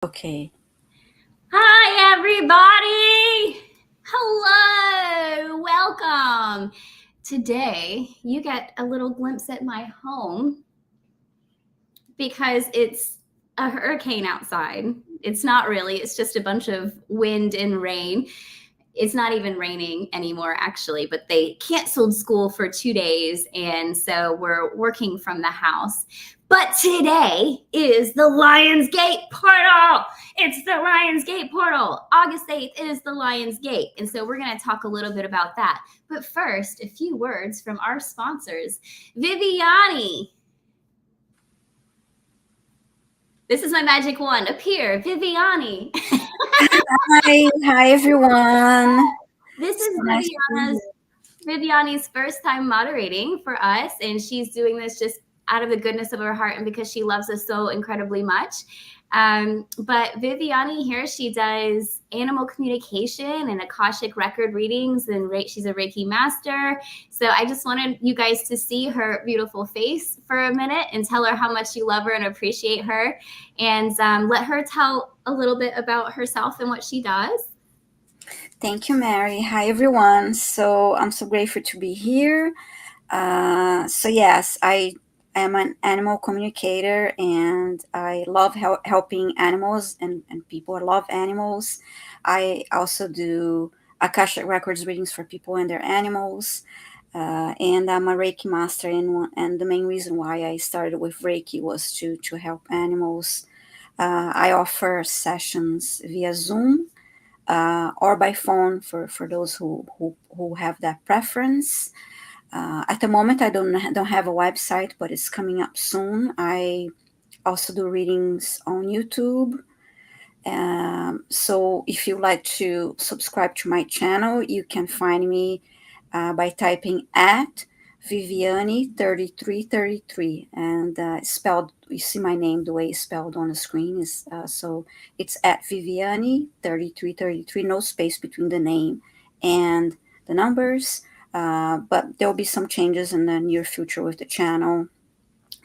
Okay. Hi, everybody. Hello. Welcome. Today, you get a little glimpse at my home because it's a hurricane outside. It's not really, it's just a bunch of wind and rain. It's not even raining anymore, actually, but they canceled school for 2 days. And so we're working from the house. But today is the Lionsgate portal. It's the Lionsgate portal. August 8th is the Lionsgate. And so we're going to talk a little bit about that. But first, a few words from our sponsors. Viviani. This is my magic wand. Appear, Viviani. Hi everyone. This is So nice to be Viviani's first time moderating for us, and she's doing this just out of the goodness of her heart and because she loves us so incredibly much. But Viviani here, she does animal communication and Akashic record readings, and she's a Reiki master. So I just wanted you guys to see her beautiful face for a minute and tell her how much you love her and appreciate her, and let her tell a little bit about herself and what she does. Thank you, Mary. Hi everyone. So I'm so grateful to be here. So yes, I am an animal communicator and I love helping animals and people. I love animals. I also do Akashic Records readings for people and their animals. And I'm a Reiki master, and the main reason why I started with Reiki was to help animals. I offer sessions via Zoom or by phone for those who have that preference. At the moment, I don't have a website, but it's coming up soon. I also do readings on YouTube. So if you like to subscribe to my channel, you can find me by typing at Viviani3333, and spelled. You see my name the way it's spelled on the screen is so it's at Viviani3333. No space between the name and the numbers. But there'll be some changes in the near future with the channel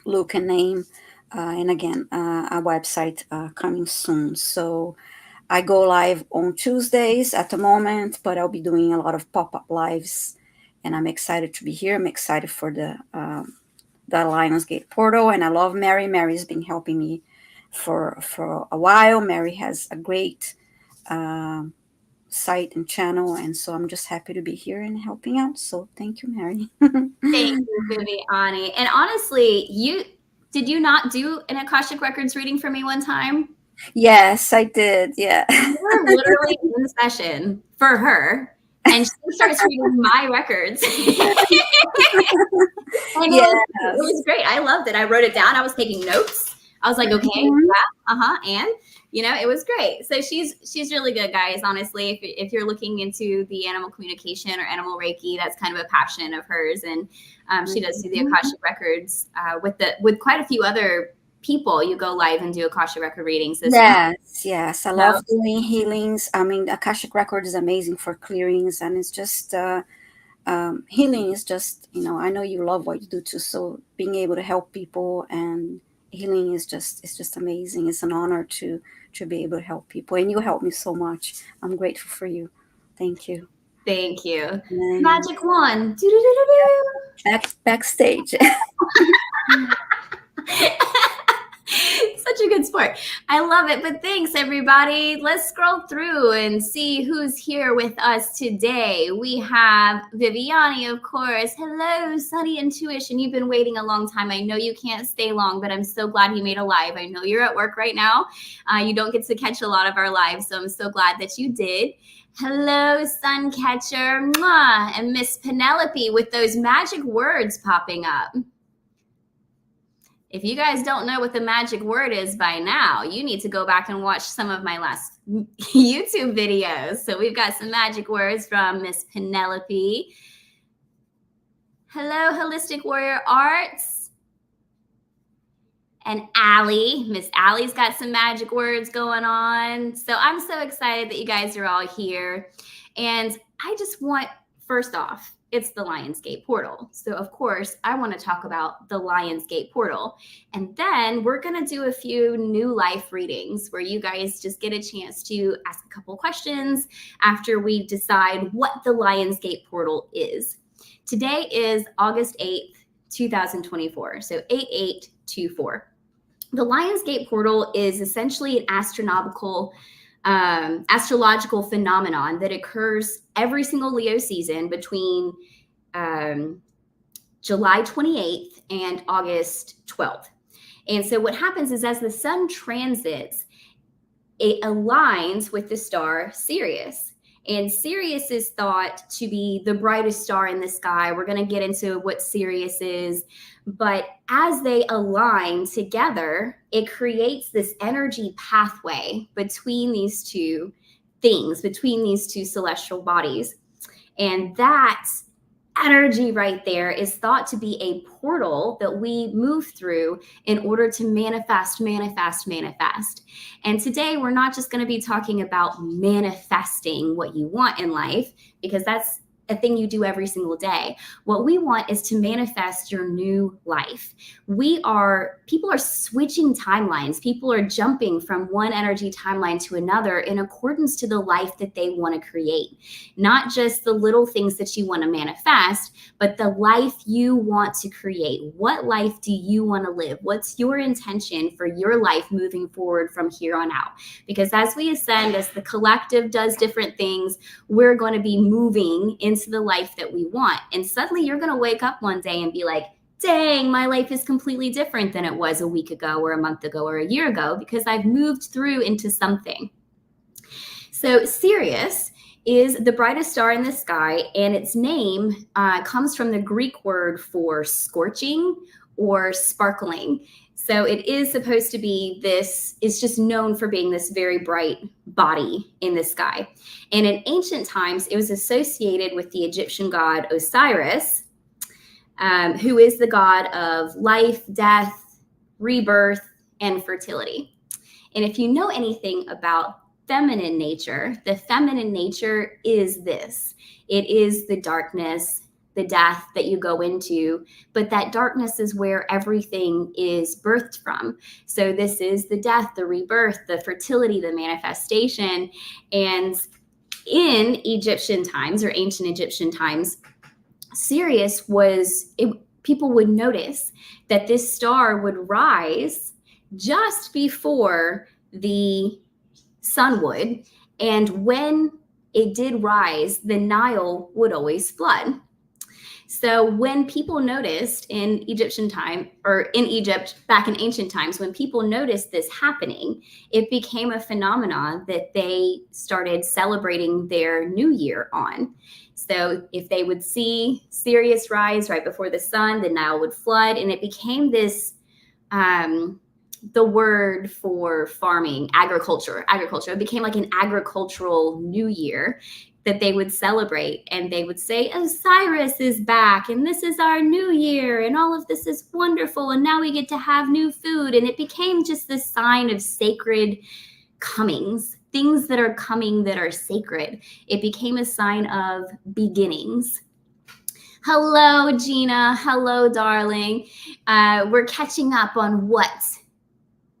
look and name. And again, a website coming soon. So I go live on Tuesdays at the moment, but I'll be doing a lot of pop-up lives, and I'm excited to be here. I'm excited for the Lionsgate portal, and I love Mary. Mary's been helping me for a while. Mary has a great site and channel, and so I'm just happy to be here and helping out. So thank you, Mary. Thank you, Viviani. And honestly, did you not do an Akashic Records reading for me one time? Yes, I did. Yeah. You were literally in session for her, and she starts reading my records. And it Yes. was great. I loved it. I wrote it down. I was taking notes. I was like, okay, Mhm. yeah, and it was great. So she's really good, guys. Honestly, if you're looking into the animal communication or animal Reiki, that's kind of a passion of hers, and she does do the Mhm. Akashic records with quite a few other people. You go live and do Akashic record readings as well. Yes. I love doing healings. I mean, Akashic Record is amazing for clearings, and it's just healing is just, I know you love what you do too. So being able to help people and healing is just, it's just amazing. It's an honor to be able to help people, and you help me so much. I'm grateful for you. Thank you. Thank you. And Magic wand. Doo-doo-doo-doo-doo. backstage. Such a good sport. I love it. But thanks, everybody. Let's scroll through and see who's here with us today. We have Viviani, of course. Hello, Sunny Intuition. You've been waiting a long time. I know you can't stay long, but I'm so glad you made a live. I know you're at work right now. You don't get to catch a lot of our lives, so I'm so glad that you did. Hello, Suncatcher. Mwah. And Miss Penelope with those magic words popping up. If you guys don't know what the magic word is by now, you need to go back and watch some of my last YouTube videos. So we've got some magic words from Miss Penelope. Hello, Holistic Warrior Arts. And Allie. Miss Allie's got some magic words going on. So I'm so excited that you guys are all here. And I just want, first off, It's the Lionsgate portal. So of course, I want to talk about the Lionsgate portal. And then we're going to do a few new life readings where you guys just get a chance to ask a couple questions after we decide what the Lionsgate portal is. Today is August 8th, 2024. So 8824. The Lionsgate portal is essentially an astrological phenomenon that occurs every single Leo season between July 28th and August 12th. And so what happens is as the sun transits, it aligns with the star Sirius. And Sirius is thought to be the brightest star in the sky. We're going to get into what Sirius is. But as they align together, it creates this energy pathway between these two things, between these two celestial bodies. And that energy right there is thought to be a portal that we move through in order to manifest. And today we're not just going to be talking about manifesting what you want in life, because that's a thing you do every single day. What we want is to manifest your new life. People are switching timelines. People are jumping from one energy timeline to another in accordance to the life that they want to create. Not just the little things that you want to manifest, but the life you want to create. What life do you want to live? What's your intention for your life moving forward from here on out? Because as we ascend, as the collective does different things, we're going to be moving into the life that we want. And suddenly you're going to wake up one day and be like, dang, my life is completely different than it was a week ago or a month ago or a year ago, because I've moved through into something. So Sirius is the brightest star in the sky, and its name comes from the Greek word for scorching or sparkling. So it is supposed to be it's just known for being this very bright body in the sky. And in ancient times, it was associated with the Egyptian god Osiris, who is the god of life, death, rebirth, and fertility. And if you know anything about feminine nature, the feminine nature is this. It is the darkness, the death that you go into, but that darkness is where everything is birthed from. So this is the death, the rebirth, the fertility, the manifestation. And in Egyptian times or ancient Egyptian times, Sirius people would notice that this star would rise just before the sun would. And when it did rise, the Nile would always flood. So when people noticed in Egyptian time, or in Egypt back in ancient times, when people noticed this happening, it became a phenomenon that they started celebrating their new year on. So if they would see Sirius rise right before the sun, the Nile would flood, and it became this, the word for farming, agriculture. It became like an agricultural new year that they would celebrate, and they would say, Osiris is back, and this is our new year, and all of this is wonderful, and now we get to have new food. And it became just this sign of sacred comings, things that are coming that are sacred. It became a sign of beginnings. Hello, Gina. Hello, darling. We're catching up on what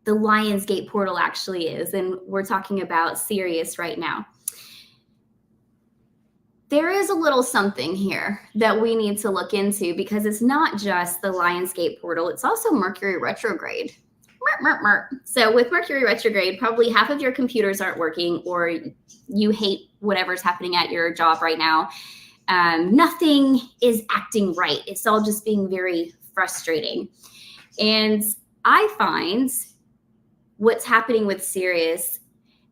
the Lionsgate portal actually is, and we're talking about Sirius right now. There is a little something here that we need to look into, because it's not just the Lionsgate portal, it's also Mercury retrograde. So with Mercury retrograde, probably half of your computers aren't working, or you hate whatever's happening at your job right now. Nothing is acting right. It's all just being very frustrating. And I find what's happening with Sirius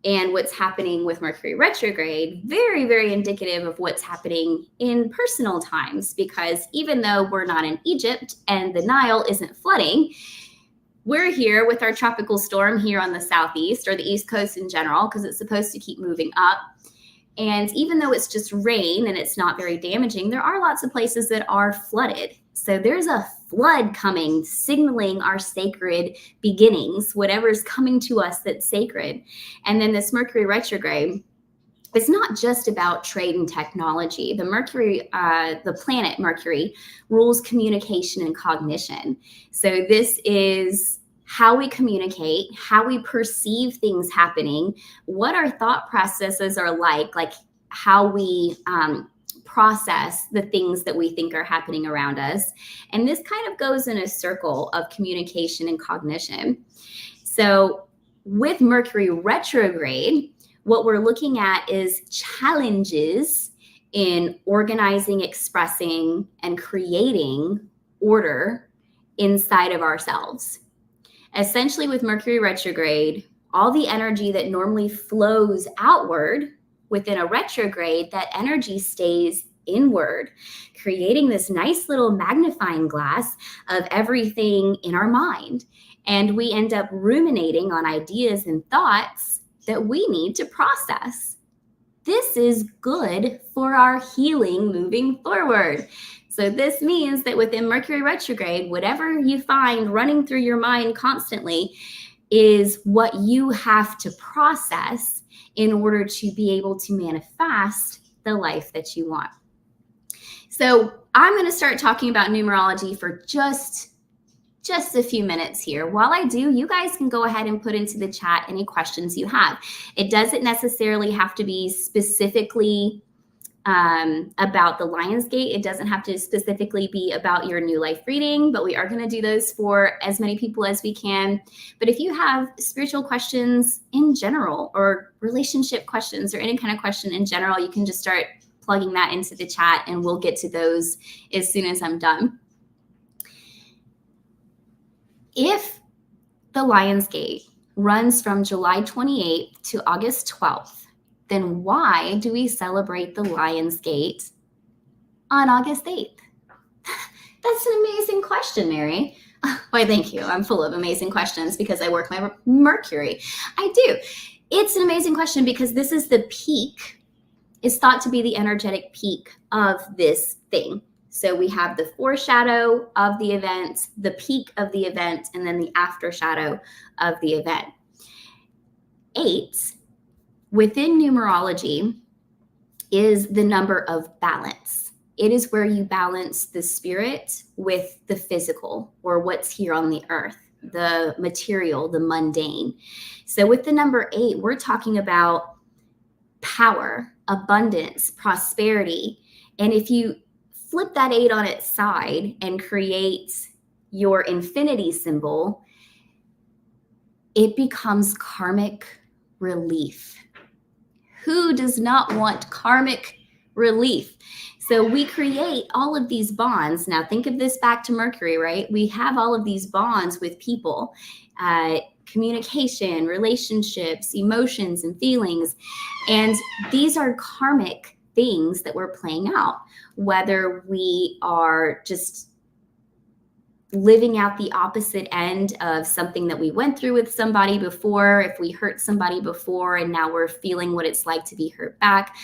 and what's happening with Mercury retrograde very, very indicative of what's happening in personal times, because even though we're not in Egypt and the Nile isn't flooding, we're here with our tropical storm here on the southeast, or the East Coast in general, because it's supposed to keep moving up. And even though it's just rain and it's not very damaging, there are lots of places that are flooded. So there's a flood coming, signaling our sacred beginnings, whatever's coming to us that's sacred. And then this Mercury retrograde it's not just about trade and technology. The planet Mercury rules communication and cognition. So this is how we communicate, how we perceive things happening, what our thought processes are like how we process the things that we think are happening around us. And this kind of goes in a circle of communication and cognition. So with Mercury retrograde, what we're looking at is challenges in organizing, expressing, and creating order inside of ourselves. Essentially, with Mercury retrograde, all the energy that normally flows outward within a retrograde, that energy stays inward, creating this nice little magnifying glass of everything in our mind. And we end up ruminating on ideas and thoughts that we need to process. This is good for our healing moving forward. So this means that within Mercury retrograde, whatever you find running through your mind constantly is what you have to process in order to be able to manifest the life that you want. So I'm going to start talking about numerology for just a few minutes here. While I do, you guys can go ahead and put into the chat any questions you have. It doesn't necessarily have to be specifically about the Lionsgate. It doesn't have to specifically be about your new life reading, but we are going to do those for as many people as we can. But if you have spiritual questions in general, or relationship questions, or any kind of question in general, you can just start plugging that into the chat and we'll get to those as soon as I'm done. If the Lionsgate runs from July 28th to August 12th, then why do we celebrate the Lionsgate on August 8th? That's an amazing question, Mary. Why, thank you. I'm full of amazing questions because I work my Mercury. I do. It's an amazing question because this is the peak, is thought to be the energetic peak of this thing. So we have the foreshadow of the event, the peak of the event, and then the after shadow of the event. 8 within numerology is the number of balance. It is where you balance the spirit with the physical, or what's here on the earth, the material, the mundane. So with the number 8, we're talking about power, abundance, prosperity. And if you flip that 8 on its side and create your infinity symbol, it becomes karmic relief. Who does not want karmic relief? So we create all of these bonds. Now think of this back to Mercury, right? We have all of these bonds with people, communication, relationships, emotions, and feelings. And these are karmic things that we're playing out, whether we are just living out the opposite end of something that we went through with somebody before, if we hurt somebody before and now we're feeling what it's like to be hurt back.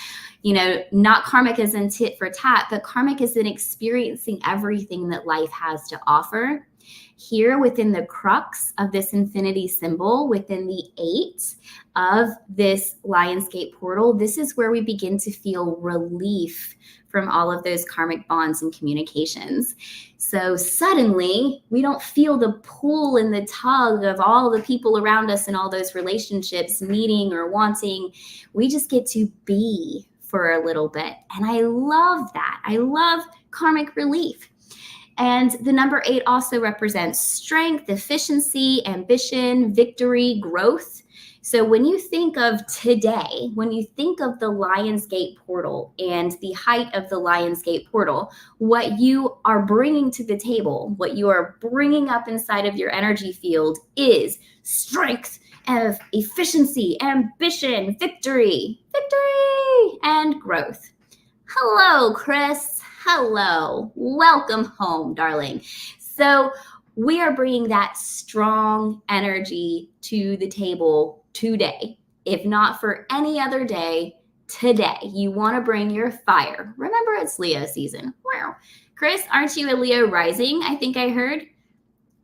You know, not karmic as in tit for tat, but karmic as in experiencing everything that life has to offer. Here within the crux of this infinity symbol, within the 8 of this Lionsgate portal, this is where we begin to feel relief from all of those karmic bonds and communications. So suddenly we don't feel the pull and the tug of all the people around us and all those relationships needing or wanting. We just get to be for a little bit. And I love that. I love karmic relief. And the number 8 also represents strength, efficiency, ambition, victory, growth. So when you think of today, when you think of the Lionsgate portal and the height of the Lionsgate portal, what you are bringing to the table, what you are bringing up inside of your energy field is strength, efficiency, ambition, victory, and growth. Hello, Chris. Hello. Welcome home, darling. So we are bringing that strong energy to the table today. If not for any other day, today. You want to bring your fire. Remember, it's Leo season. Wow. Chris, aren't you a Leo rising? I think I heard.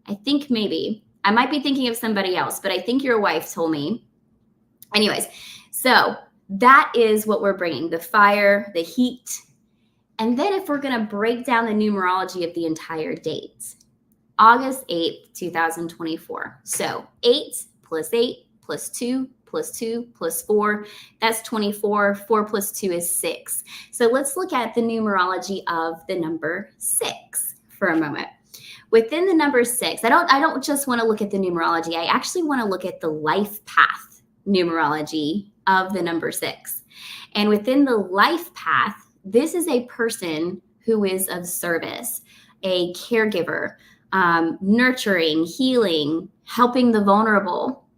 I think maybe. I might be thinking of somebody else, but I think your wife told me. Anyways, so that is what we're bringing, the fire, the heat. And then if we're going to break down the numerology of the entire date, August 8th, 2024. So 8 plus 8 plus 2 plus 2 plus 4, that's 24. 4 plus 2 is 6. So let's look at the numerology of the number 6 for a moment. Within the number 6, I don't just want to look at the numerology. I actually want to look at the life path numerology of the number 6. And within the life path, this is a person who is of service, a caregiver, nurturing, healing, helping the vulnerable.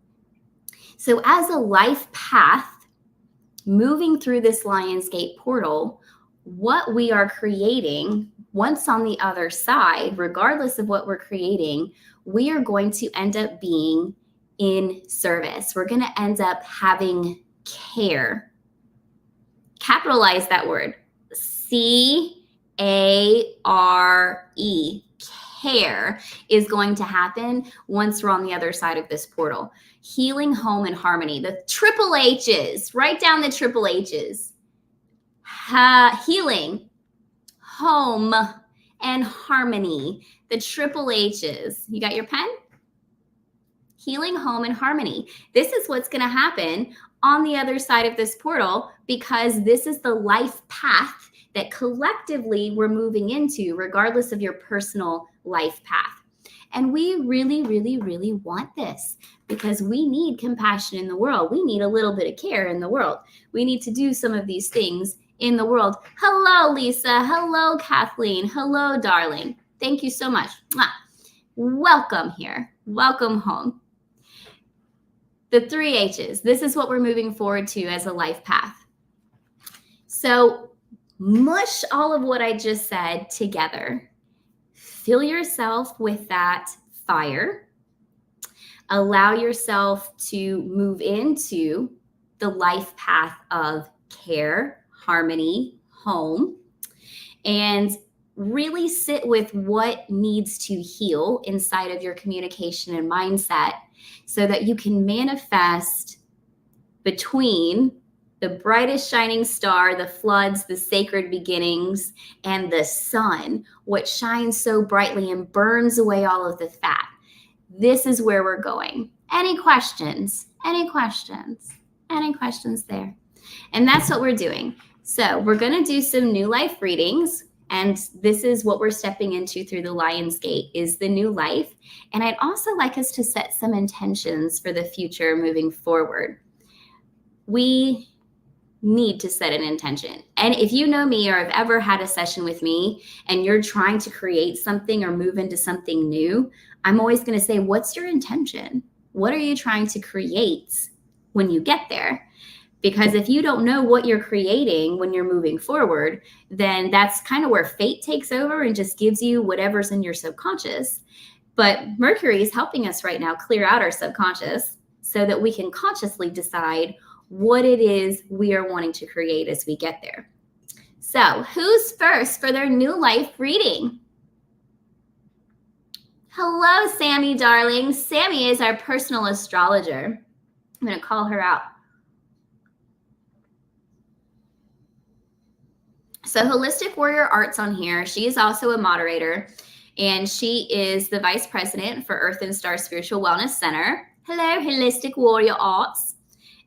So as a life path, moving through this Lionsgate portal, what we are creating, once on the other side, regardless of what we're creating, we are going to end up being in service. We're going to end up having care. Capitalize that word. C-A-R-E. Care is going to happen once we're on the other side of this portal. Healing, home, and harmony. The triple H's. Write down the triple H's. Healing, home, and harmony. The triple H's. You got your pen? Healing, home, and harmony. This is what's going to happen on the other side of this portal, because this is the life path that collectively we're moving into, regardless of your personal life path. And we really, really, really want this, because we need compassion in the world. We need a little bit of care in the world. We need to do some of these things in the world. Hello, Lisa. Hello, Kathleen. Hello, darling. Thank you so much. Welcome here. Welcome home. The 3 H's. This is what we're moving forward to as a life path. So mush all of what I just said together. Fill yourself with that fire. Allow yourself to move into the life path of care, harmony, home, and really sit with what needs to heal inside of your communication and mindset, so that you can manifest between the brightest shining star, the floods, the sacred beginnings, and the sun, what shines so brightly and burns away all of the fat. This is where we're going. Any questions? Any questions? Any questions there? And that's what we're doing. So we're going to do some new life readings. And this is what we're stepping into through the Lionsgate, is the new life. And I'd also like us to set some intentions for the future moving forward. We need to set an intention. And if you know me or have ever had a session with me and you're trying to create something or move into something new, I'm always going to say, what's your intention? What are you trying to create when you get there? Because if you don't know what you're creating when you're moving forward, then that's kind of where fate takes over and just gives you whatever's in your subconscious. But Mercury is helping us right now clear out our subconscious so that we can consciously decide what it is we are wanting to create as we get there. So who's first for their new life reading? Hello, Sammy, darling. Sammy is our personal astrologer. I'm going to call her out. So Holistic Warrior Arts on here. She is also a moderator, and she is the vice president for Earth and Star Spiritual Wellness Center. Hello, Holistic Warrior Arts.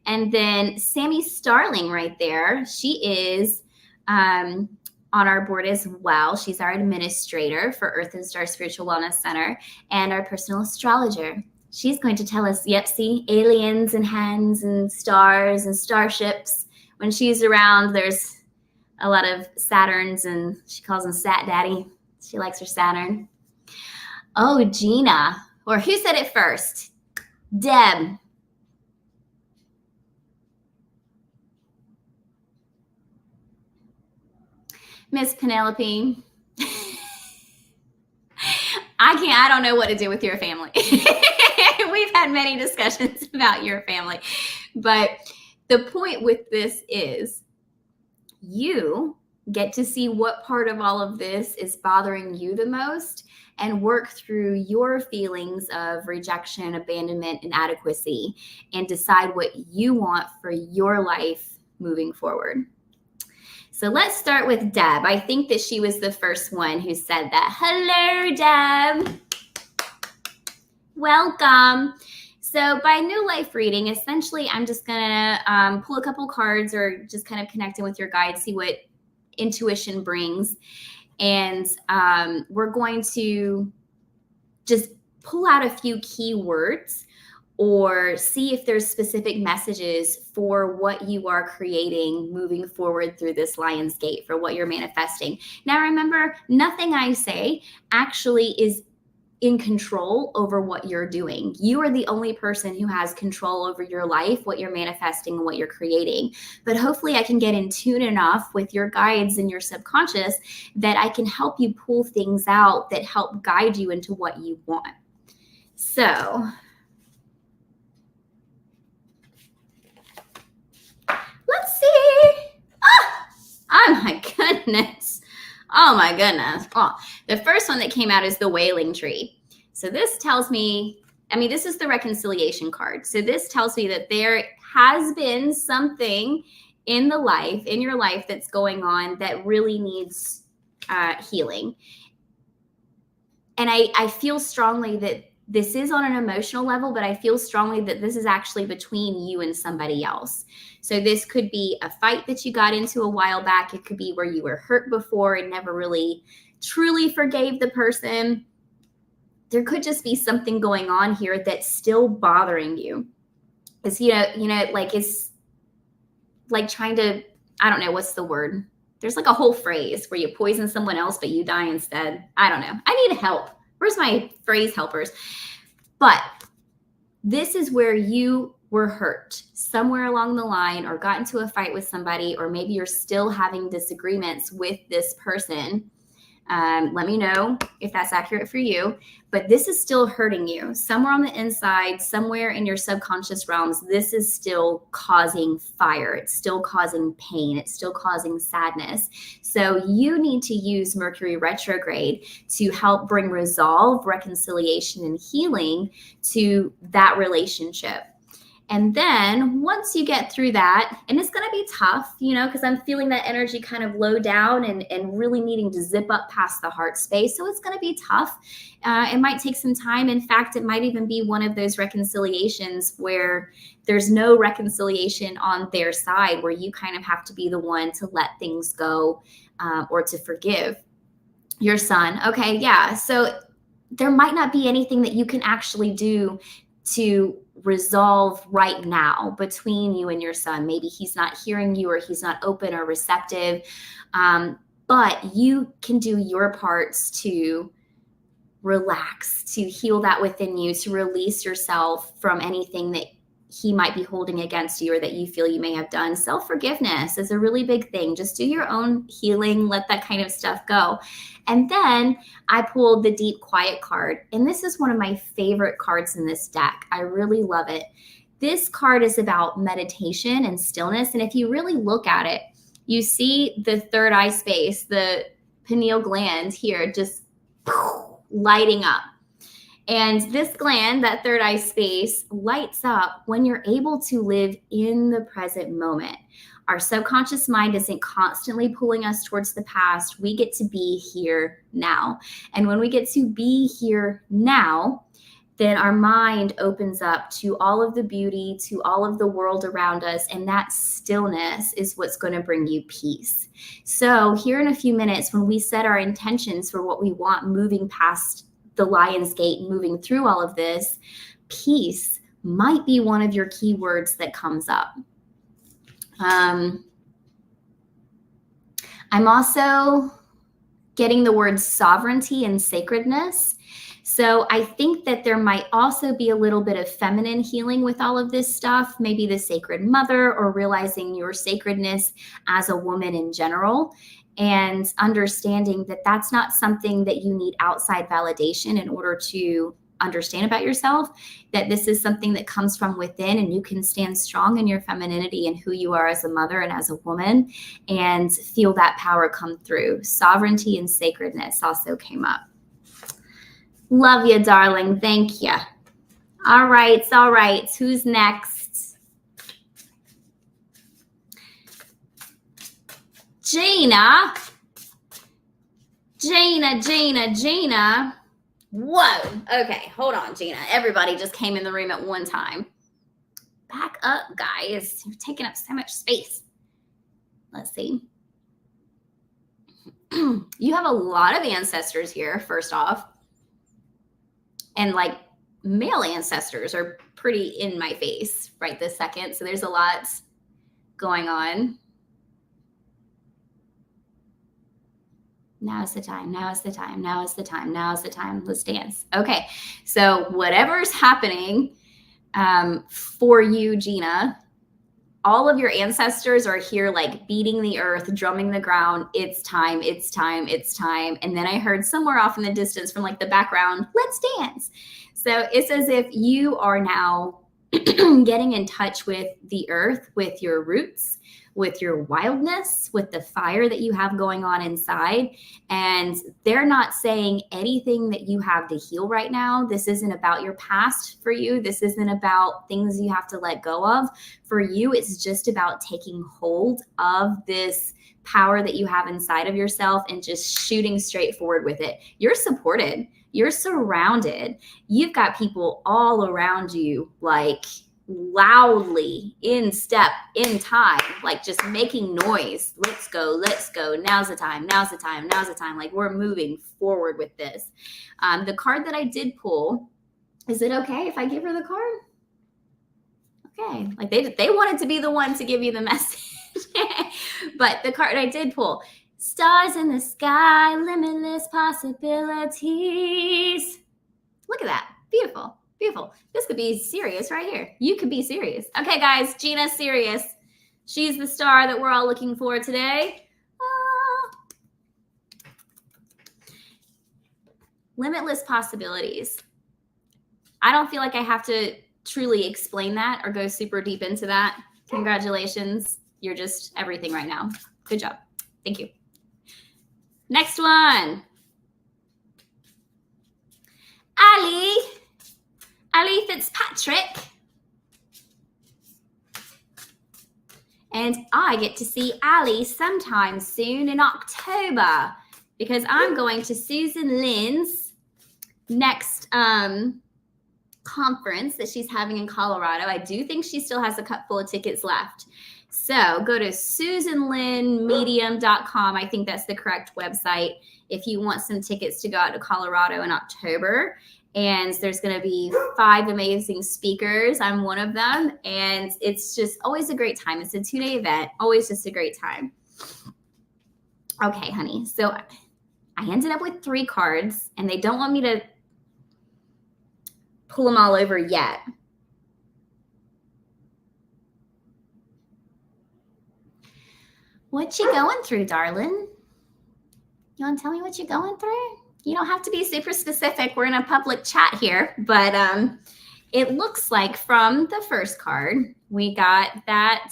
And then Sammy Starling right there. She is on our board as well. She's our administrator for Earth and Star Spiritual Wellness Center and our personal astrologer. She's going to tell us, yep, see, aliens and hands and stars and starships. When she's around, there's a lot of Saturns, and she calls him Sat Daddy. She likes her Saturn. Oh, Gina. Or who said it first? Deb. Miss Penelope. I don't know what to do with your family. We've had many discussions about your family. But the point with this is you get to see what part of all of this is bothering you the most and work through your feelings of rejection, abandonment, inadequacy, and decide what you want for your life moving forward. So let's start with Deb. I think that she was the first one who said that. Hello, Deb. Welcome. So by New Life Reading, essentially, I'm just going to pull a couple cards or just kind of connect in with your guide, see what intuition brings. And we're going to just pull out a few key words or see if there's specific messages for what you are creating moving forward through this Lion's Gate, for what you're manifesting. Now, remember, nothing I say actually is in control over what you're doing. You are the only person who has control over your life, what you're manifesting, and what you're creating. But hopefully I can get in tune enough with your guides and your subconscious that I can help you pull things out that help guide you into what you want. So let's see. Oh my goodness. Oh my goodness. Oh, the first one that came out is the Wailing Tree. So this tells me, this is the reconciliation card. So this tells me that there has been something in your life that's going on that really needs healing. And I feel strongly that this is on an emotional level, but I feel strongly that this is actually between you and somebody else. So this could be a fight that you got into a while back. It could be where you were hurt before and never really truly forgave the person. There could just be something going on here that's still bothering you. It's, it's like trying to, I don't know, what's the word? There's like a whole phrase where you poison someone else, but you die instead. I don't know. I need help. Where's my phrase helpers? But this is where you were hurt somewhere along the line, or got into a fight with somebody, or maybe you're still having disagreements with this person. Let me know if that's accurate for you. But this is still hurting you. Somewhere on the inside, somewhere in your subconscious realms, this is still causing fire. It's still causing pain. It's still causing sadness. So you need to use Mercury retrograde to help bring resolve, reconciliation, and healing to that relationship. And then once you get through that, and it's going to be tough, because I'm feeling that energy kind of low down and really needing to zip up past the heart space. So it's going to be tough. It might take some time. In fact, it might even be one of those reconciliations where there's no reconciliation on their side, where you kind of have to be the one to let things go or to forgive your son. Okay, yeah. So there might not be anything that you can actually do to resolve right now between you and your son. Maybe he's not hearing you, or he's not open or receptive. But you can do your parts to relax, to heal that within you, to release yourself from anything that he might be holding against you or that you feel you may have done. Self-forgiveness is a really big thing. Just do your own healing, let that kind of stuff go. And then I pulled the Deep Quiet card. And this is one of my favorite cards in this deck. I really love it. This card is about meditation and stillness. And if you really look at it, you see the third eye space, the pineal gland here, just lighting up. And this gland, that third eye space, lights up when you're able to live in the present moment. Our subconscious mind isn't constantly pulling us towards the past. We get to be here now. And when we get to be here now, then our mind opens up to all of the beauty, to all of the world around us. And that stillness is what's going to bring you peace. So here in a few minutes, when we set our intentions for what we want moving past the Lion's Gate, moving through all of this, peace might be one of your key words that comes up. I'm also getting the words sovereignty and sacredness. So I think that there might also be a little bit of feminine healing with all of this stuff, maybe the sacred mother, or realizing your sacredness as a woman in general, and understanding that that's not something that you need outside validation in order to understand about yourself, that this is something that comes from within, and you can stand strong in your femininity and who you are as a mother and as a woman and feel that power come through. Sovereignty and sacredness also came up. Love you, darling. Thank you. All right. Who's next? Gina. Gina. Whoa. Okay, hold on, Gina. Everybody just came in the room at one time. Back up, guys. You're taking up so much space. Let's see. You have a lot of ancestors here, first off. And like male ancestors are pretty in my face right this second. So there's a lot going on. Now's the time. Let's dance. Okay. So whatever's happening for you, Gina, all of your ancestors are here like beating the earth, drumming the ground. It's time. And then I heard somewhere off in the distance from like the background, let's dance. So it's as if you are now getting in touch with the earth, with your roots, with your wildness, with the fire that you have going on inside. And they're not saying anything that you have to heal right now. This isn't about your past for you. This isn't about things you have to let go of. For you, it's just about taking hold of this power that you have inside of yourself and just shooting straight forward with it. You're supported. You're surrounded. You've got people all around you, like loudly in step, in time, like just making noise. Let's go. Now's the time. Like we're moving forward with this. The card that I did pull, is it okay if I give her the card? Okay. Like they wanted to be the one to give you the message. But the card I did pull, stars in the sky, limitless possibilities. Look at that. Beautiful. This could be serious right here. You could be serious. Okay, guys, Gina's serious. She's the star that we're all looking for today. Limitless possibilities. I don't feel like I have to truly explain that or go super deep into that. Congratulations. You're just everything right now. Good job. Thank you. Next one. Ali Fitzpatrick. And I get to see Ali sometime soon in October because I'm going to Susan Lynn's next conference that she's having in Colorado. I do think she still has a couple of tickets left. So go to SusanLynnMedium.com. I think that's the correct website if you want some tickets to go out to Colorado in October. And there's going to be 5 amazing speakers. I'm one of them. And it's just always a great time. It's a 2-day event. Always just a great time. Okay, honey. So I ended up with 3 cards. And they don't want me to pull them all over yet. What you going through, darling? You want to tell me what you're going through? You don't have to be super specific. We're in a public chat here, but it looks like from the first card, we got that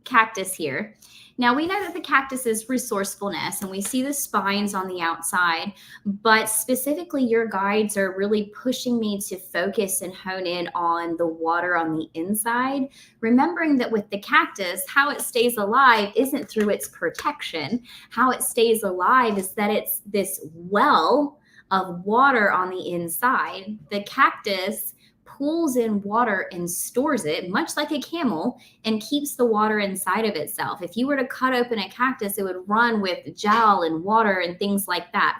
cactus here. Now, we know that the cactus is resourcefulness, and we see the spines on the outside, but specifically your guides are really pushing me to focus and hone in on the water on the inside, remembering that with the cactus, how it stays alive isn't through its protection. How it stays alive is that it's this well of water on the inside. The cactus pulls in water and stores it, much like a camel, and keeps the water inside of itself. If you were to cut open a cactus, it would run with gel and water and things like that.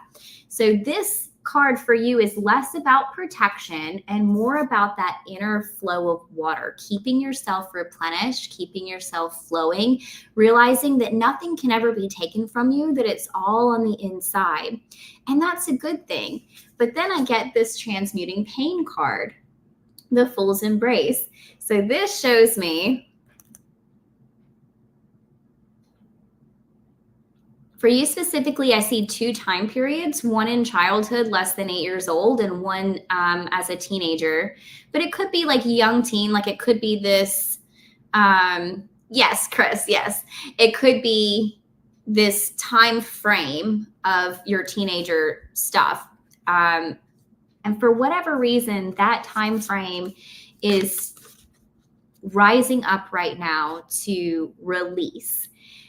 So this card for you is less about protection and more about that inner flow of water, keeping yourself replenished, keeping yourself flowing, realizing that nothing can ever be taken from you, that it's all on the inside. And that's a good thing. But then I get this transmuting pain card, the Fool's Embrace. So this shows me, for you specifically, I see 2 time periods, one in childhood, less than 8 years old, and one as a teenager. But it could be like young teen, like it could be this, yes, Chris, yes. It could be this time frame of your teenager stuff. And for whatever reason, that time frame is rising up right now to release.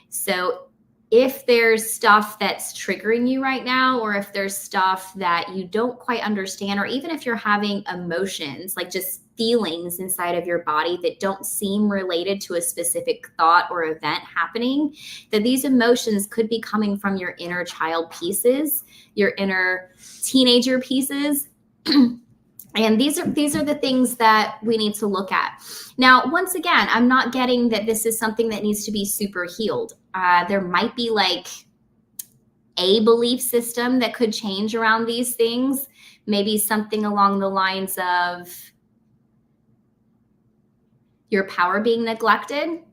So if there's stuff that's triggering you right now, or if there's stuff that you don't quite understand, or even if you're having emotions, like just feelings inside of your body that don't seem related to a specific thought or event happening, that these emotions could be coming from your inner child pieces, your inner teenager pieces. And these are the things that we need to look at. Now, once again, I'm not getting that this is something that needs to be super healed. There might be like a belief system that could change around these things. Maybe something along the lines of your power being neglected.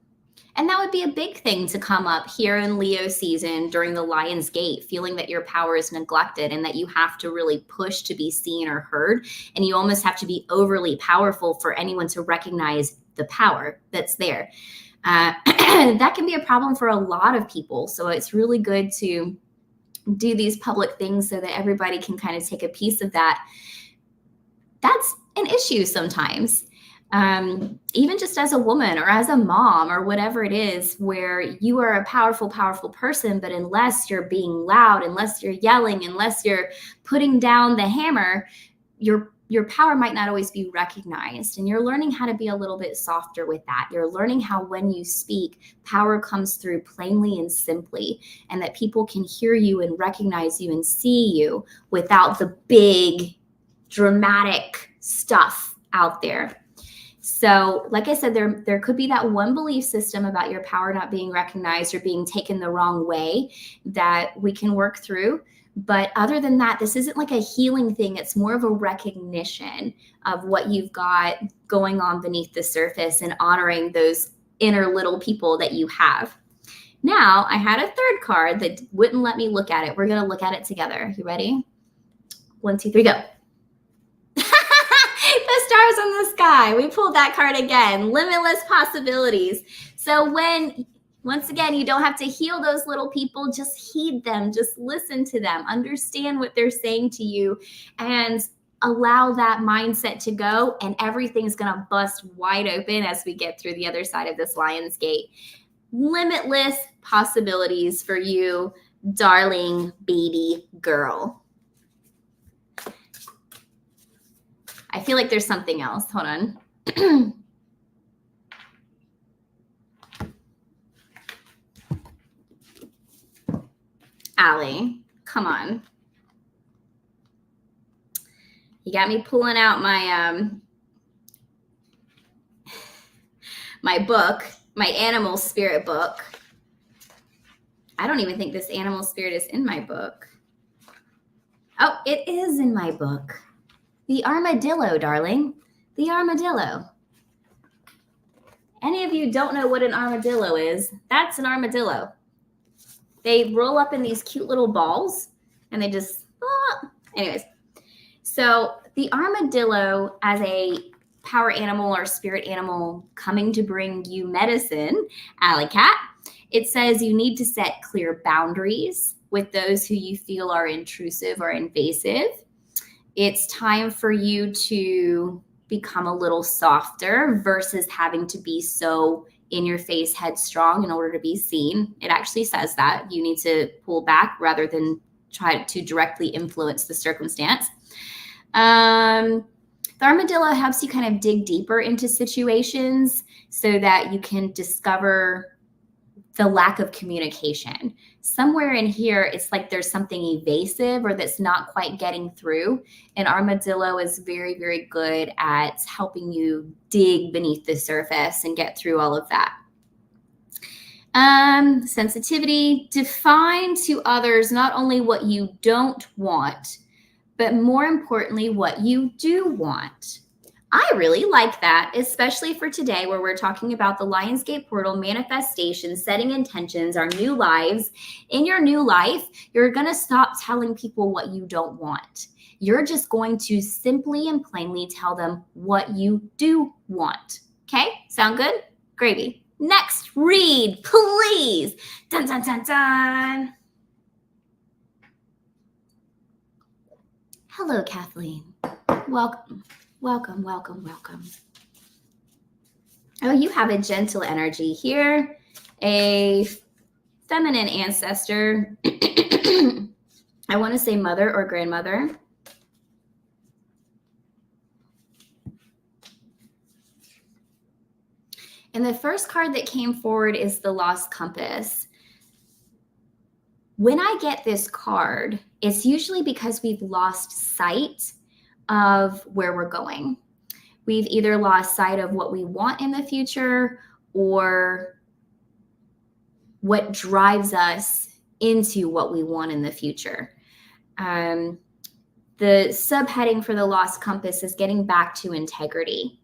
And that would be a big thing to come up here in Leo season during the Lion's Gate, feeling that your power is neglected and that you have to really push to be seen or heard. And you almost have to be overly powerful for anyone to recognize the power that's there. That can be a problem for a lot of people. So it's really good to do these public things so that everybody can kind of take a piece of that. That's an issue sometimes. Even just as a woman or as a mom or whatever it is, where you are a powerful, powerful person, but unless you're being loud, unless you're yelling, unless you're putting down the hammer, your power might not always be recognized. And you're learning how to be a little bit softer with that. You're learning how when you speak, power comes through plainly and simply, and that people can hear you and recognize you and see you without the big dramatic stuff out there. So like I said, there could be that one belief system about your power not being recognized or being taken the wrong way that we can work through. But other than that, this isn't like a healing thing. It's more of a recognition of what you've got going on beneath the surface and honoring those inner little people that you have. Now, I had a third card that wouldn't let me look at it. We're going to look at it together. You ready? 1, 2, 3, go. The stars in the sky. We pulled that card again. Limitless possibilities. So once again, you don't have to heal those little people. Just heed them. Just listen to them. Understand what they're saying to you and allow that mindset to go. And everything's going to bust wide open as we get through the other side of this Lion's Gate. Limitless possibilities for you, darling baby girl. I feel like there's something else. Hold on. Allie, come on. You got me pulling out my my book, my animal spirit book. I don't even think this animal spirit is in my book. Oh, it is in my book. The armadillo, darling. The armadillo. Any of you don't know what an armadillo is? That's an armadillo. They roll up in these cute little balls and they just, anyways. So the armadillo as a power animal or spirit animal coming to bring you medicine, Alley Cat, it says you need to set clear boundaries with those who you feel are intrusive or invasive. It's time for you to become a little softer versus having to be so in your face, headstrong in order to be seen. It actually says that you need to pull back rather than try to directly influence the circumstance. The armadillo helps you kind of dig deeper into situations so that you can discover the lack of communication. Somewhere in here, it's like there's something evasive or that's not quite getting through. And armadillo is very, very good at helping you dig beneath the surface and get through all of that. Sensitivity, define to others not only what you don't want, but more importantly, what you do want. I really like that, especially for today where we're talking about the Lion's Gate portal, manifestation, setting intentions, our new lives. In your new life, you're going to stop telling people what you don't want. You're just going to simply and plainly tell them what you do want. Okay? Sound good? Gravy. Next read, please. Dun, dun, dun, dun. Hello, Kathleen. Welcome. Welcome, welcome, welcome. Oh, you have a gentle energy here. A feminine ancestor. I want to say mother or grandmother. And the first card that came forward is the Lost Compass. When I get this card, it's usually because we've lost sight of where we're going. We've either lost sight of what we want in the future or what drives us into what we want in the future. The subheading for the Lost Compass is getting back to integrity.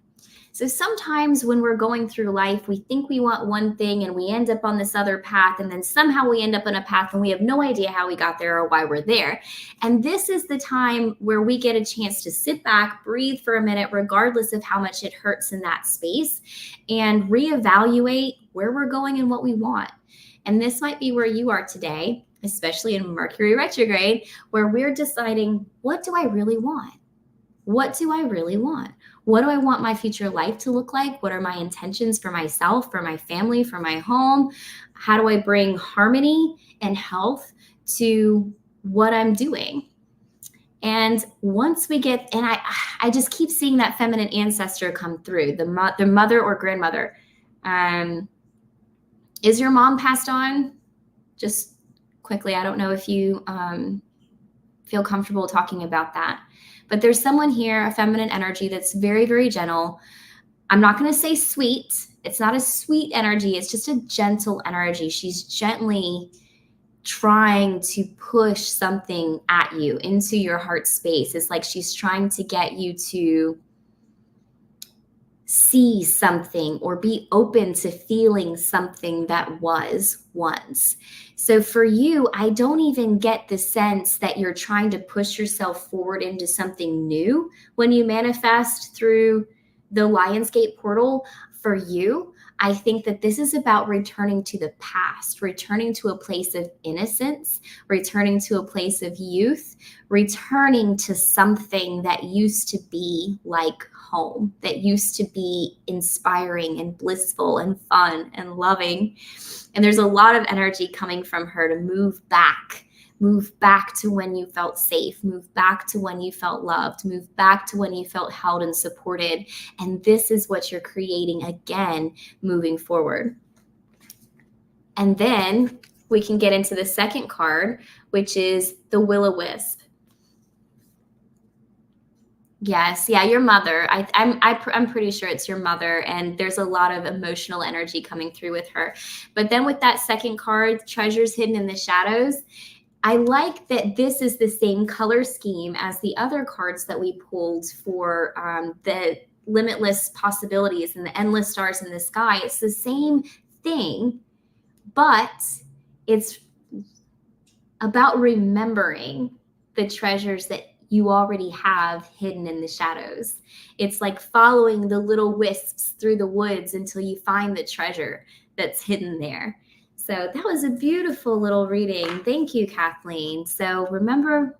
So sometimes when we're going through life, we think we want one thing and we end up on this other path, and then somehow we end up on a path and we have no idea how we got there or why we're there. And this is the time where we get a chance to sit back, breathe for a minute, regardless of how much it hurts in that space, and reevaluate where we're going and what we want. And this might be where you are today, especially in Mercury retrograde, where we're deciding, what do I really want? What do I really want? What do I want my future life to look like? What are my intentions for myself, for my family, for my home? How do I bring harmony and health to what I'm doing? And once we get, and I just keep seeing that feminine ancestor come through, the mother or grandmother. Is your mom passed on? Just quickly, I don't know if you feel comfortable talking about that. But there's someone here, a feminine energy that's very, very gentle. I'm not going to say sweet. It's not a sweet energy. It's just a gentle energy. She's gently trying to push something at you into your heart space. It's like she's trying to get you to see something or be open to feeling something that was once. So for you, I don't even get the sense that you're trying to push yourself forward into something new when you manifest through the Lionsgate portal. For you, I think that this is about returning to the past, returning to a place of innocence, returning to a place of youth, returning to something that used to be like home, that used to be inspiring and blissful and fun and loving. And there's a lot of energy coming from her to move back to when you felt safe, move back to when you felt loved, move back to when you felt held and supported. And this is what you're creating again, moving forward. And then we can get into the second card, which is the Will-O-Wisp. Yes, yeah, your mother. I'm pretty sure it's your mother, and there's a lot of emotional energy coming through with her. But then with that second card, Treasures Hidden in the Shadows, I like that this is the same color scheme as the other cards that we pulled for the limitless possibilities and the endless stars in the sky. It's the same thing, but it's about remembering the treasures that you already have hidden in the shadows. It's like following the little wisps through the woods until you find the treasure that's hidden there. So that was a beautiful little reading. Thank you, Kathleen. So remember,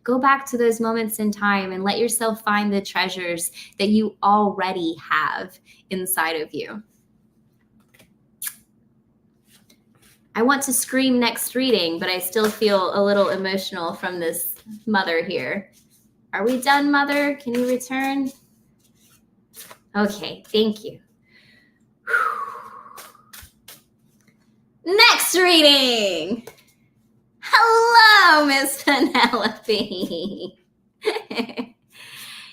go back to those moments in time and let yourself find the treasures that you already have inside of you. I want to scream next reading, but I still feel a little emotional from this mother here. Are we done, Mother? Can you return? Okay, thank you. Next reading. Hello, Miss Penelope.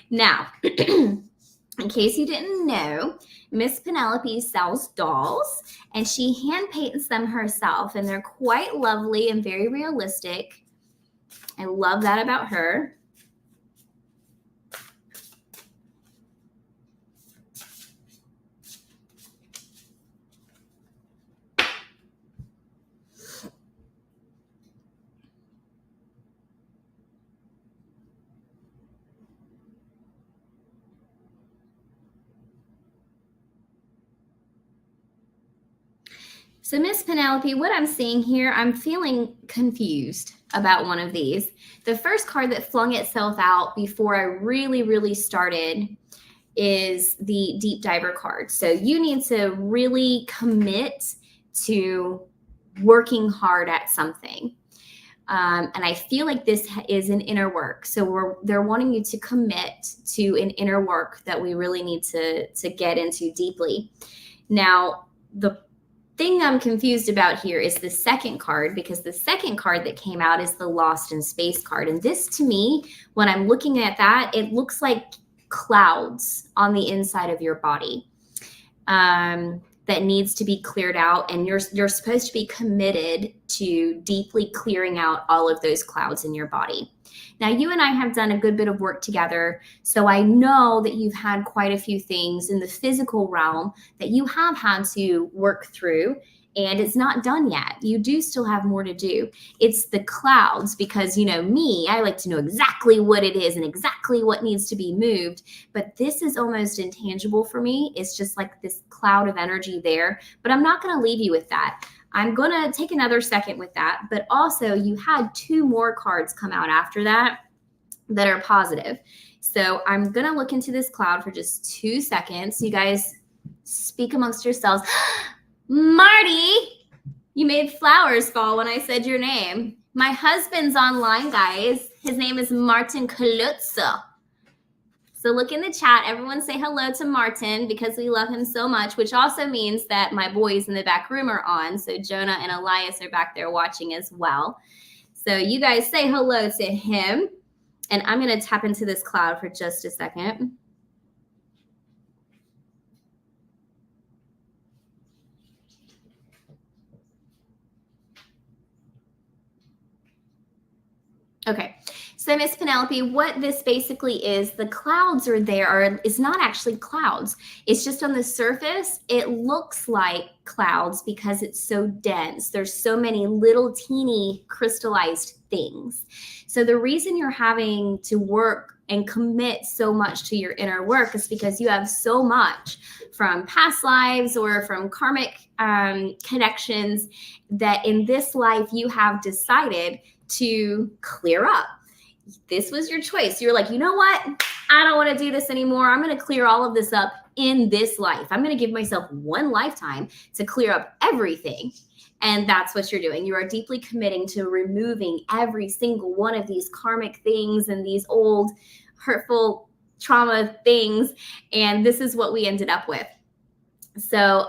Now, in case you didn't know, Miss Penelope sells dolls, and she hand paints them herself, and they're quite lovely and very realistic. I love that about her. So Miss Penelope, what I'm seeing here, I'm feeling confused about one of these. The first card that flung itself out before I really started is the Deep Diver card. So you need to really commit to working hard at something. And I feel like this is an inner work. So they're wanting you to commit to an inner work that we really need to get into deeply. Now, the thing I'm confused about here is the second card, because the second card that came out is the Lost in Space card. And this, to me, when I'm looking at that, it looks like clouds on the inside of your body. That needs to be cleared out, and you're supposed to be committed to deeply clearing out all of those clouds in your body. Now, you and I have done a good bit of work together, so I know that you've had quite a few things in the physical realm that you have had to work through, and it's not done yet. You do still have more to do. It's the clouds, because, you know, me, I like to know exactly what it is and exactly what needs to be moved. But this is almost intangible for me. It's just like this cloud of energy there. But I'm not going to leave you with that. I'm going to take another second with that. But also, you had 2 more cards come out after that are positive. So I'm going to look into this cloud for just 2 seconds. You guys speak amongst yourselves. Marty, you made flowers fall when I said your name. My husband's online, guys. His name is Martin Kalutza. So look in the chat. Everyone say hello to Martin, because we love him so much, which also means that my boys in the back room are on. So Jonah and Elias are back there watching as well. So you guys say hello to him. And I'm going to tap into this cloud for just a second. Okay, so Miss Penelope, what this basically is, the clouds are there, it's not actually clouds. It's just on the surface, it looks like clouds because it's so dense. There's so many little teeny crystallized things. So the reason you're having to work and commit so much to your inner work is because you have so much from past lives or from karmic connections that in this life you have decided to clear up. This was your choice. You're like, you know what? I don't want to do this anymore. I'm going to clear all of this up in this life. I'm going to give myself one lifetime to clear up everything. And that's what you're doing. You are deeply committing to removing every single one of these karmic things and these old hurtful trauma things. And this is what we ended up with. So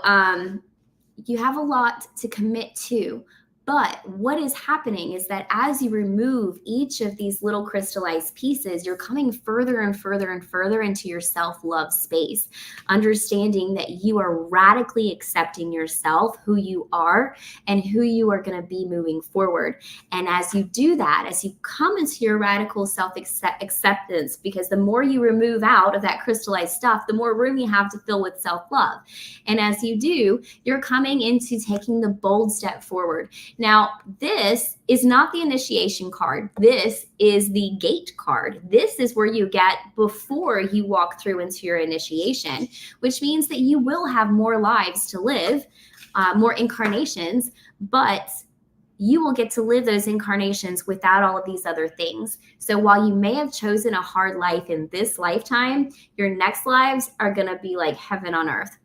you have a lot to commit to. But what is happening is that as you remove each of these little crystallized pieces, you're coming further and further and further into your self-love space, understanding that you are radically accepting yourself, who you are, and who you are going to be moving forward. And as you do that, as you come into your radical self-acceptance, because the more you remove out of that crystallized stuff, the more room you have to fill with self-love. And as you do, you're coming into taking the bold step forward. Now, this is not the initiation card. This is the gate card. This is where you get before you walk through into your initiation, which means that you will have more lives to live, more incarnations, but you will get to live those incarnations without all of these other things. So while you may have chosen a hard life in this lifetime, your next lives are going to be like heaven on earth.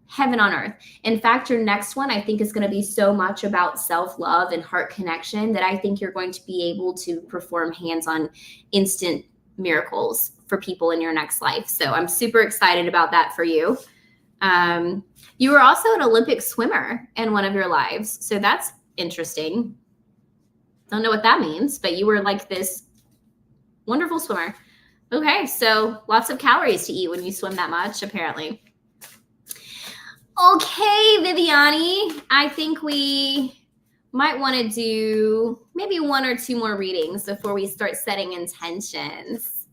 Heaven on earth. In fact, your next one, I think, is going to be so much about self-love and heart connection that I think you're going to be able to perform hands-on instant miracles for people in your next life. So I'm super excited about that for you. You were also an Olympic swimmer in one of your lives. So that's interesting. Don't know what that means, but you were like this wonderful swimmer. Okay, so lots of calories to eat when you swim that much, apparently. Okay, Viviani, I think we might want to do maybe 1 or 2 more readings before we start setting intentions.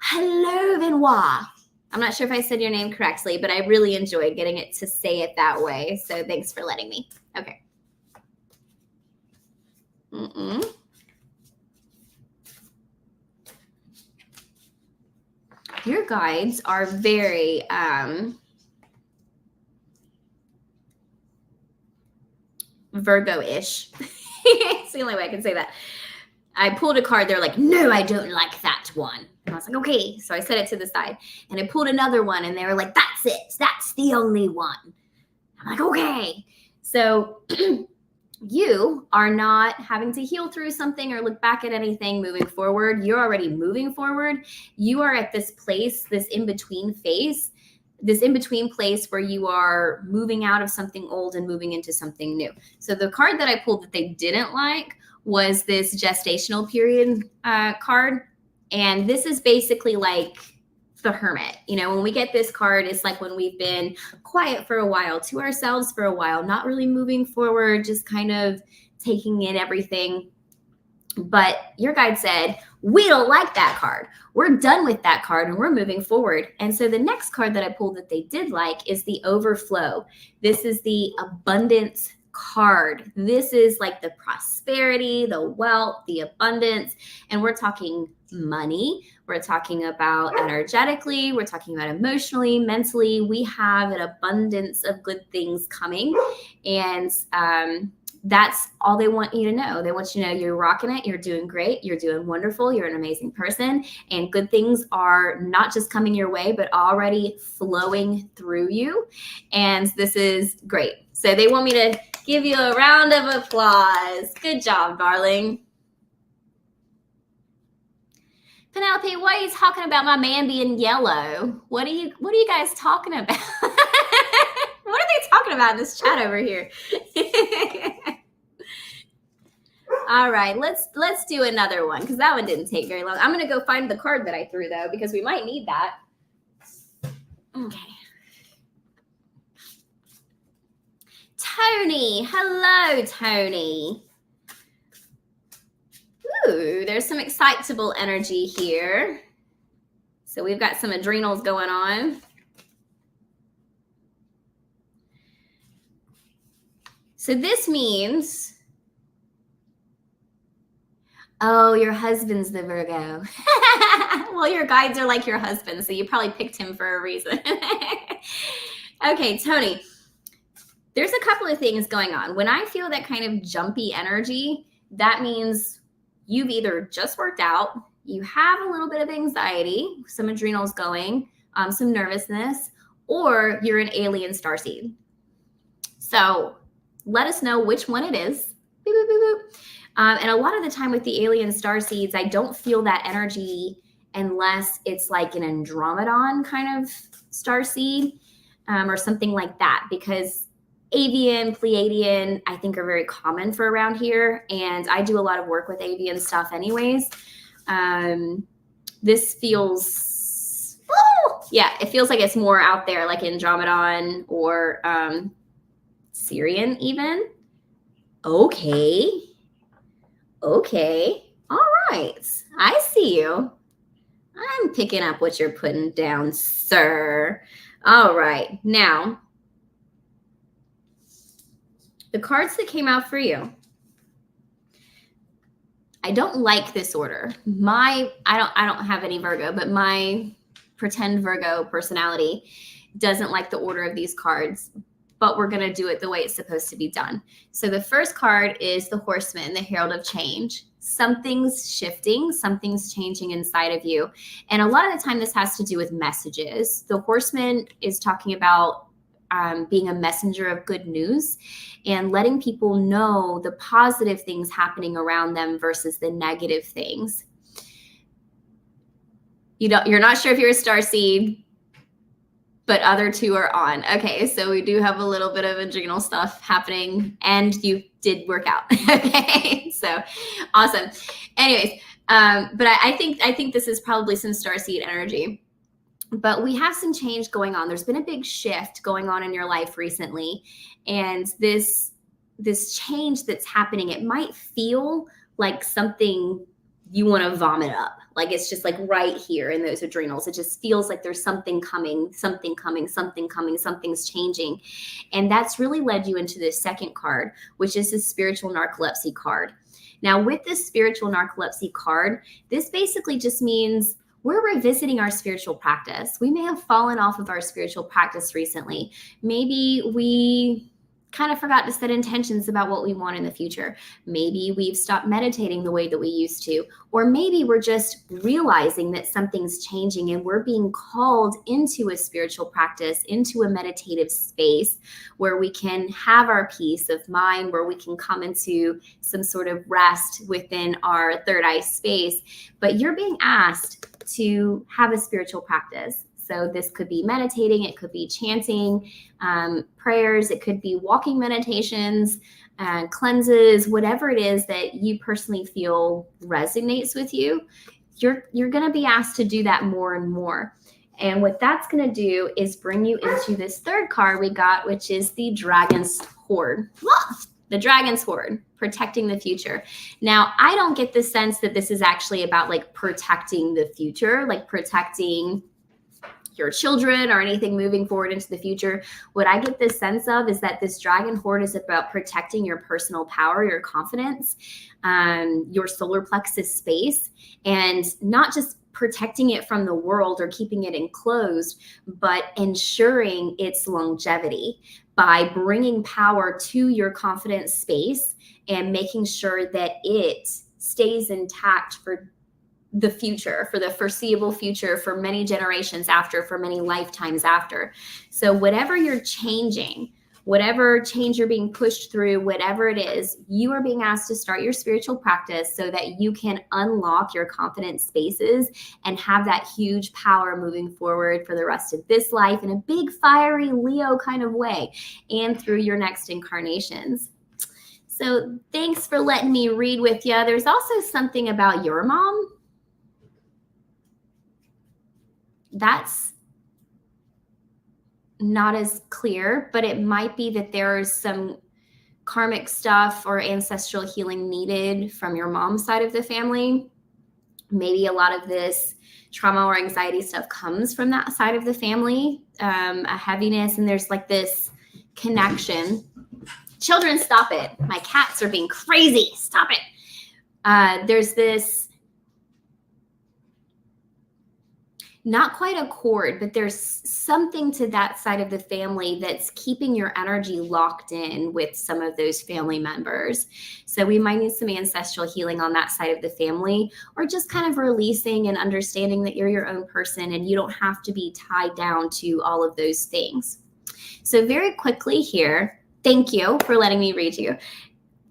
Hello, Benoit. I'm not sure if I said your name correctly, but I really enjoyed getting it to say it that way. So thanks for letting me. Okay. Your guides are very... Virgo-ish. It's the only way I can say that. I pulled a card. They're like, no, I don't like that one. And I was like, okay. So I set it to the side. And I pulled another one. And they were like, that's it. That's the only one. I'm like, okay. So you are not having to heal through something or look back at anything moving forward. You're already moving forward. You are at this place, this in-between phase, this in-between place where you are moving out of something old and moving into something new. So the card that I pulled that they didn't like was this gestational period card. And this is basically like the Hermit. You know, when we get this card, it's like when we've been quiet for a while, to ourselves for a while, not really moving forward, just kind of taking in everything. But your guide said, we don't like that card. We're done with that card and we're moving forward. And so the next card that I pulled that they did like is the Overflow. This is the abundance card. This is like the prosperity, the wealth, the abundance. And we're talking money. We're talking about energetically. We're talking about emotionally, mentally. We have an abundance of good things coming. And that's all they want you to know. They want you to know you're rocking it. You're doing great. You're doing wonderful. You're an amazing person. And good things are not just coming your way, but already flowing through you. And this is great. So they want me to give you a round of applause. Good job, darling. Penelope, why are you talking about my man being yellow? What are you guys talking about? What are they talking about in this chat over here? All right, let's do another one because that one didn't take very long. I'm gonna go find the card that I threw though because we might need that. Okay. Tony, hello, Tony. Ooh, there's some excitable energy here. So we've got some adrenals going on. So this means, oh, your husband's the Virgo. Well, your guides are like your husband, so you probably picked him for a reason. Okay, Tony, there's a couple of things going on. When I feel that kind of jumpy energy, that means you've either just worked out, you have a little bit of anxiety, some adrenals going, some nervousness, or you're an alien starseed. So let us know which one it is. Boop, boop, boop, boop. And a lot of the time with the alien starseeds, I don't feel that energy unless it's like an Andromedon kind of starseed or something like that, because avian, Pleiadian, I think are very common for around here. And I do a lot of work with avian stuff anyways. This feels, yeah, it feels like it's more out there like Andromedon or Syrian even. Okay. All right. I see you. I'm picking up what you're putting down, sir. All right. Now, the cards that came out for you. I don't like this order. I don't have any Virgo, but my pretend Virgo personality doesn't like the order of these cards, but we're going to do it the way it's supposed to be done. So the first card is the Horseman, the Herald of Change. Something's shifting, something's changing inside of you. And a lot of the time this has to do with messages. The Horseman is talking about being a messenger of good news and letting people know the positive things happening around them versus the negative things. You're not sure if you're a starseed, but other two are on. Okay, so we do have a little bit of adrenal stuff happening, and you did work out. Okay, so awesome. Anyways, but I think this is probably some starseed energy. But we have some change going on. There's been a big shift going on in your life recently, and this change that's happening, it might feel like something you want to vomit up. Like it's just like right here in those adrenals. It just feels like there's something coming, something's changing. And that's really led you into this second card, which is the spiritual narcolepsy card. Now with this spiritual narcolepsy card, this basically just means we're revisiting our spiritual practice. We may have fallen off of our spiritual practice recently. Maybe we kind of forgot to set intentions about what we want in the future. Maybe we've stopped meditating the way that we used to, or maybe we're just realizing that something's changing and we're being called into a spiritual practice, into a meditative space where we can have our peace of mind, where we can come into some sort of rest within our third eye space. But you're being asked to have a spiritual practice. So this could be meditating, it could be chanting, prayers, it could be walking meditations, cleanses, whatever it is that you personally feel resonates with you. You're going to be asked to do that more and more. And what that's going to do is bring you into this third card we got, which is the Dragon's Hoard. The Dragon's Hoard, protecting the future. Now, I don't get the sense that this is actually about like protecting the future, like protecting your children or anything moving forward into the future. What I get this sense of is that this Dragon Hoard is about protecting your personal power, your confidence, your solar plexus space, and not just protecting it from the world or keeping it enclosed, but ensuring its longevity by bringing power to your confidence space and making sure that it stays intact for the future, for the foreseeable future, for many generations after, for many lifetimes after. So whatever you're changing, whatever change you're being pushed through, whatever it is, you are being asked to start your spiritual practice so that you can unlock your confidence spaces and have that huge power moving forward for the rest of this life in a big, fiery Leo kind of way and through your next incarnations. So thanks for letting me read with you. There's also something about your mom that's not as clear, but it might be that there's some karmic stuff or ancestral healing needed from your mom's side of the family. Maybe a lot of this trauma or anxiety stuff comes from that side of the family, a heaviness, and there's like this connection. Children, stop it. My cats are being crazy. Stop it. There's this, not quite a cord, but there's something to that side of the family that's keeping your energy locked in with some of those family members. So we might need some ancestral healing on that side of the family, or just kind of releasing and understanding that you're your own person and you don't have to be tied down to all of those things. So very quickly here, thank you for letting me read you.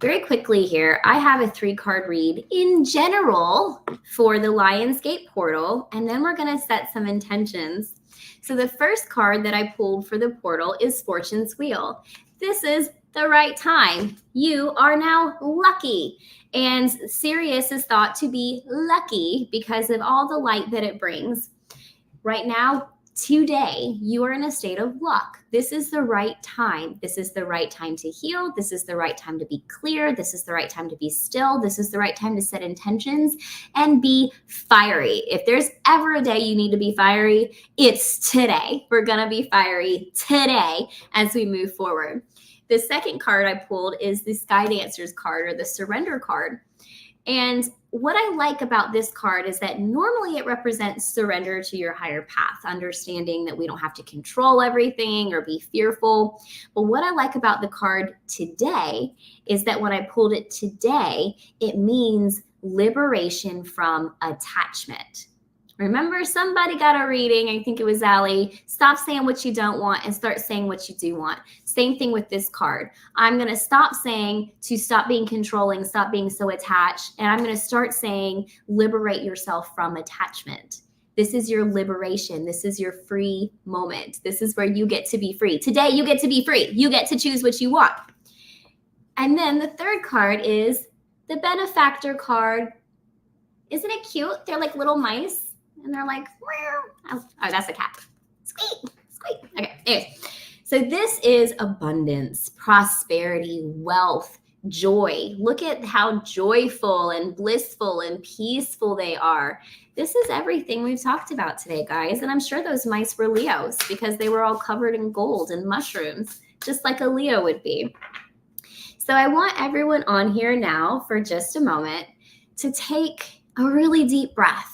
Very quickly here, I have a 3-card read in general for the Lionsgate portal, and then we're going to set some intentions. So the first card that I pulled for the portal is Fortune's Wheel. This is the right time. You are now lucky. And Sirius is thought to be lucky because of all the light that it brings. Right now, today, you are in a state of luck. This is the right time. This is the right time to heal. This is the right time to be clear. This is the right time to be still. This is the right time to set intentions and be fiery. If there's ever a day you need to be fiery, it's today. We're going to be fiery today as we move forward. The second card I pulled is the Sky Dancers card, or the Surrender card. And what I like about this card is that normally it represents surrender to your higher path, understanding that we don't have to control everything or be fearful. But what I like about the card today is that when I pulled it today, it means liberation from attachment. Remember, somebody got a reading, I think it was Allie, stop saying what you don't want and start saying what you do want. Same thing with this card. I'm going to stop saying to stop being controlling, stop being so attached, and I'm going to start saying liberate yourself from attachment. This is your liberation. This is your free moment. This is where you get to be free. Today, you get to be free. You get to choose what you want. And then the third card is the Benefactor card. Isn't it cute? They're like little mice. And they're like, oh, that's a cat. Squeak, squeak. Okay, anyways. So this is abundance, prosperity, wealth, joy. Look at how joyful and blissful and peaceful they are. This is everything we've talked about today, guys. And I'm sure those mice were Leos because they were all covered in gold and mushrooms, just like a Leo would be. So I want everyone on here now for just a moment to take a really deep breath.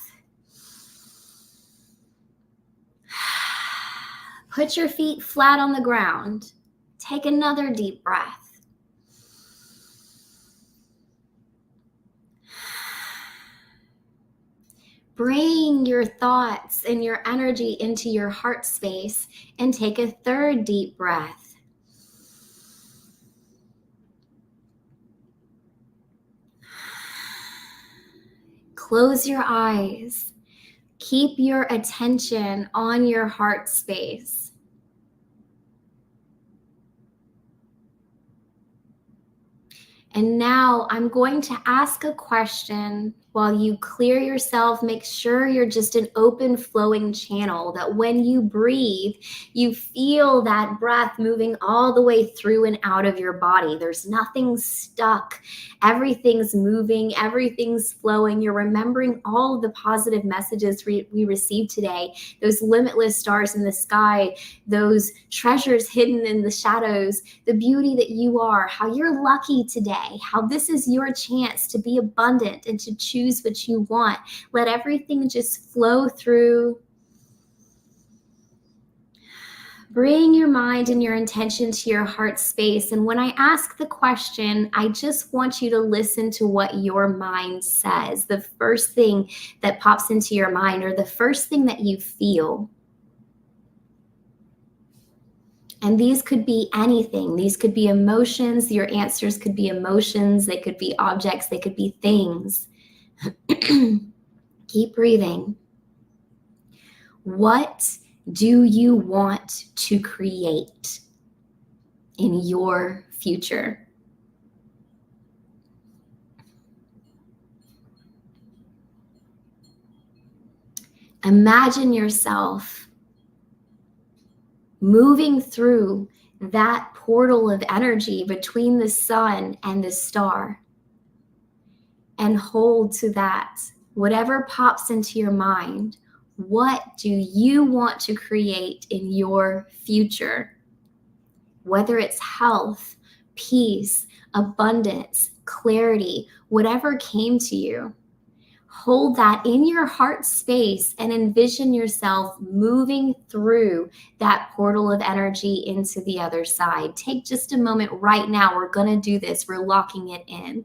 Put your feet flat on the ground. Take another deep breath. Bring your thoughts and your energy into your heart space and take a third deep breath. Close your eyes. Keep your attention on your heart space. And now I'm going to ask a question while you clear yourself. Make sure you're just an open flowing channel, that when you breathe, you feel that breath moving all the way through and out of your body. There's nothing stuck. Everything's moving, everything's flowing. You're remembering all of the positive messages we received today, those limitless stars in the sky, those treasures hidden in the shadows, the beauty that you are, how you're lucky today, how this is your chance to be abundant and to choose what you want. Let everything just flow through. Bring your mind and your intention to your heart space. And when I ask the question, I just want you to listen to what your mind says. The first thing that pops into your mind, or the first thing that you feel. And these could be anything. These could be emotions. Your answers could be emotions. They could be objects. They could be things. Keep breathing. What do you want to create in your future? Imagine yourself moving through that portal of energy between the sun and the star, and hold to that. Whatever pops into your mind, what do you want to create in your future? Whether it's health, peace, abundance, clarity, whatever came to you, hold that in your heart space and envision yourself moving through that portal of energy into the other side. Take just a moment right now. We're going to do this. We're locking it in.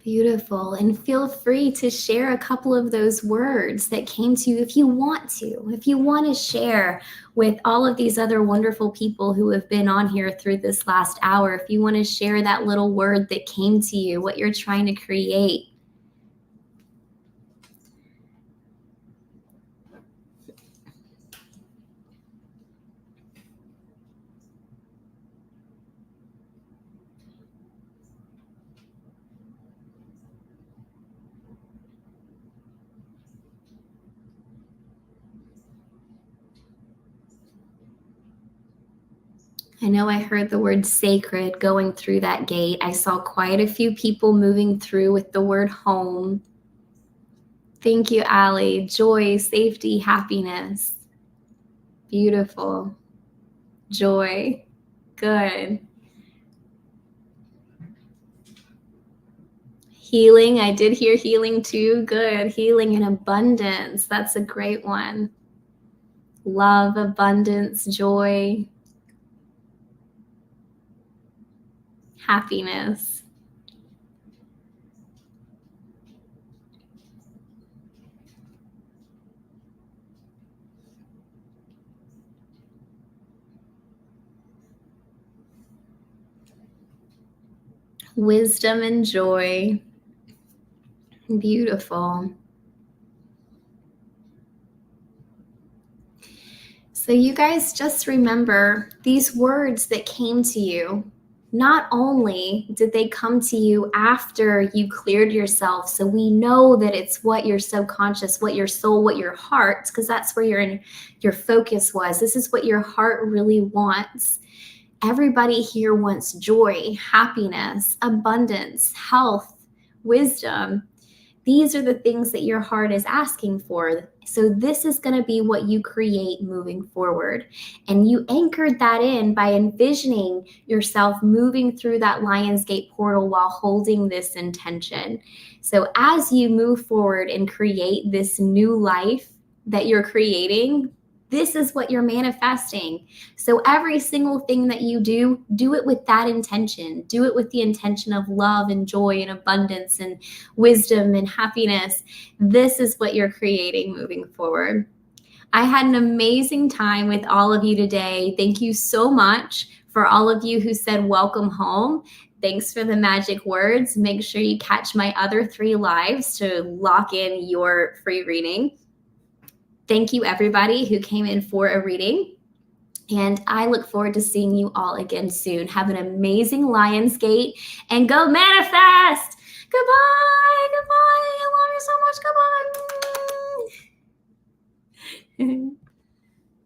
Beautiful. And feel free to share a couple of those words that came to you if you want to. If you want to share with all of these other wonderful people who have been on here through this last hour, if you want to share that little word that came to you, what you're trying to create. I know I heard the word sacred going through that gate. I saw quite a few people moving through with the word home. Thank you, Allie. Joy, safety, happiness. Beautiful. Joy. Good. Healing. I did hear healing too. Good. Healing and abundance. That's a great one. Love, abundance, joy. Happiness. Wisdom and joy. Beautiful. So So you guys just remember these words that came to you. Not only did they come to you after you cleared yourself, so we know that it's what your subconscious, what your soul, what your heart, because that's where your focus was. This is what your heart really wants. Everybody here wants joy, happiness, abundance, health, wisdom. These are the things that your heart is asking for. So this is going to be what you create moving forward. And you anchored that in by envisioning yourself moving through that Lionsgate portal while holding this intention. So as you move forward and create this new life that you're creating, this is what you're manifesting. So every single thing that you do, do it with that intention. Do it with the intention of love and joy and abundance and wisdom and happiness. This is what you're creating moving forward. I had an amazing time with all of you today. Thank you so much for all of you who said welcome home. Thanks for the magic words. Make sure you catch my other 3 lives to lock in your free reading. Thank you, everybody who came in for a reading. And I look forward to seeing you all again soon. Have an amazing Lionsgate and go manifest. Goodbye. Goodbye. I love you so much. Goodbye.